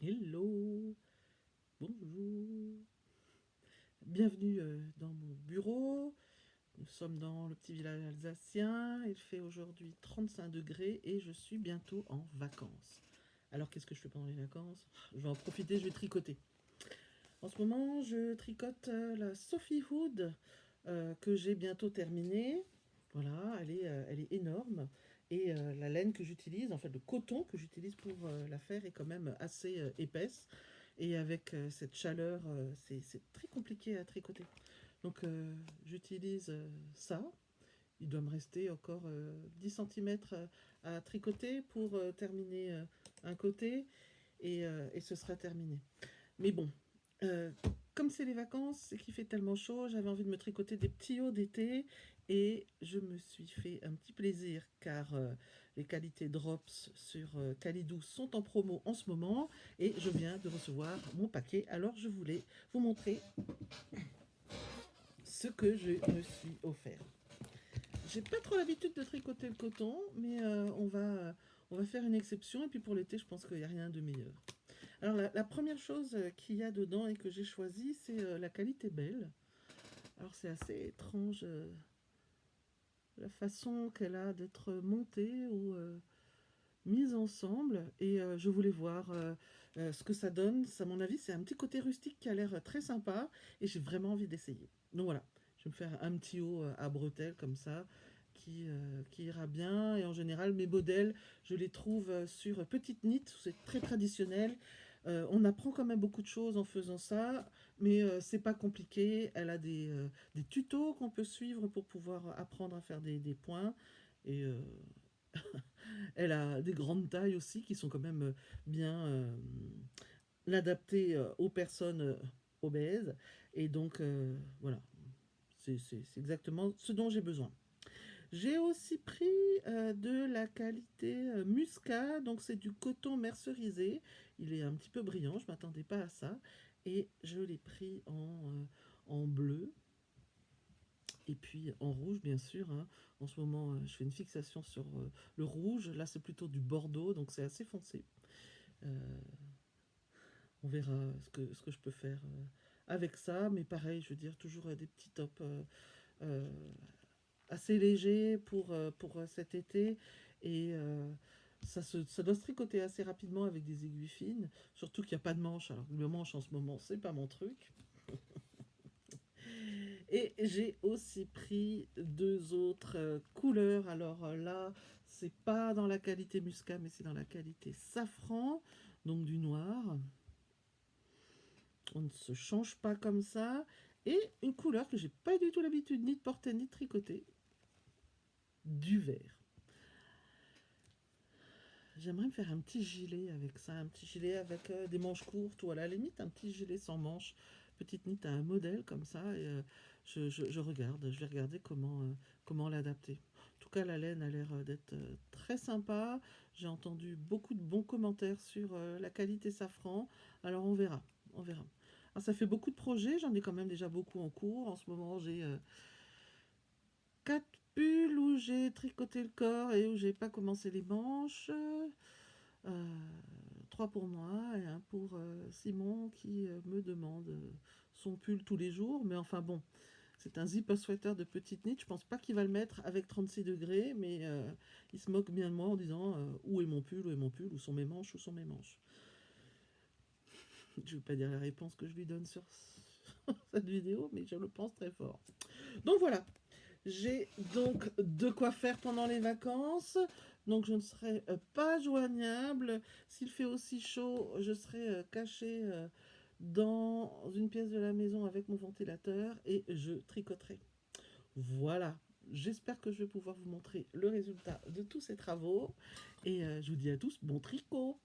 Hello, bonjour, bienvenue dans mon bureau. Nous sommes dans le petit village alsacien. Il fait aujourd'hui 35 degrés et je suis bientôt en vacances. Alors qu'est-ce que je fais pendant les vacances? Je vais en profiter, je vais tricoter. En ce moment, je tricote la Sophie Hood que j'ai bientôt terminée. Voilà, elle est énorme. Et la laine que j'utilise, en fait le coton que j'utilise pour la faire est quand même assez épaisse. Et avec cette chaleur, c'est très compliqué à tricoter. Donc j'utilise ça. Il doit me rester encore 10 cm à tricoter pour terminer un côté et ce sera terminé. Mais bon, euh, comme c'est les vacances et qu'il fait tellement chaud, j'avais envie de me tricoter des petits hauts d'été et je me suis fait un petit plaisir car les qualités drops sur Calidou sont en promo en ce moment et je viens de recevoir mon paquet. Alors je voulais vous montrer ce que je me suis offert. J'ai pas trop l'habitude de tricoter le coton, mais on va faire une exception et puis pour l'été, je pense qu'il n'y a rien de meilleur. Alors la première chose qu'il y a dedans et que j'ai choisi, c'est la qualité belle. Alors c'est assez étrange la façon qu'elle a d'être montée ou mise ensemble et je voulais voir ce que ça donne. À mon avis, c'est un petit côté rustique qui a l'air très sympa et j'ai vraiment envie d'essayer. Donc voilà, je vais me faire un petit haut à bretelles comme ça qui ira bien. Et en général, mes modèles, je les trouve sur Petite Knit, c'est très traditionnel. On apprend quand même beaucoup de choses en faisant ça, mais c'est pas compliqué. Elle a des tutos qu'on peut suivre pour pouvoir apprendre à faire des points. Et elle a des grandes tailles aussi qui sont quand même bien adaptées aux personnes obèses. Et donc, voilà, c'est exactement ce dont j'ai besoin. J'ai aussi pris de la qualité Musca, donc c'est du coton mercerisé. Il est un petit peu brillant, je ne m'attendais pas à ça. Et je l'ai pris en bleu et puis en rouge, bien sûr, hein. En ce moment, je fais une fixation sur le rouge. Là, c'est plutôt du bordeaux, donc c'est assez foncé. Euh, on verra ce que je peux faire avec ça. Mais pareil, je veux dire, toujours des petits tops euh, assez légers pour cet été. Et ça doit se tricoter assez rapidement avec des aiguilles fines. Surtout qu'il n'y a pas de manche. Alors, le manche en ce moment, c'est pas mon truc. Et j'ai aussi pris deux autres couleurs. Alors là, c'est pas dans la qualité muscat, mais c'est dans la qualité safran, donc du noir. On ne se change pas comme ça. Et une couleur que j'ai pas du tout l'habitude ni de porter ni de tricoter, du vert. J'aimerais me faire un petit gilet avec ça, un petit gilet avec des manches courtes ou à la limite un petit gilet sans manches. Petite Knit a un modèle comme ça et je regarde, je vais regarder comment l'adapter. En tout cas, la laine a l'air d'être très sympa. J'ai entendu beaucoup de bons commentaires sur la qualité safran. Alors on verra, on verra. Alors, ça fait beaucoup de projets, j'en ai quand même déjà beaucoup en cours. En ce moment, j'ai 4 pulls où j'ai tricoté le corps et où j'ai pas commencé les manches. Euh, 3 pour moi et un pour Simon qui me demande son pull tous les jours. Mais enfin bon, c'est un zip sweater de Petite Knit. Je pense pas qu'il va le mettre avec 36 degrés, mais il se moque bien de moi en disant où est mon pull, où est mon pull, où sont mes manches, où sont mes manches. Je ne vais pas dire la réponse que je lui donne sur cette vidéo, mais je le pense très fort. Donc voilà, j'ai donc de quoi faire pendant les vacances. Donc je ne serai pas joignable. S'il fait aussi chaud, je serai cachée dans une pièce de la maison avec mon ventilateur et je tricoterai. Voilà. J'espère que je vais pouvoir vous montrer le résultat de tous ces travaux. Et je vous dis à tous bon tricot.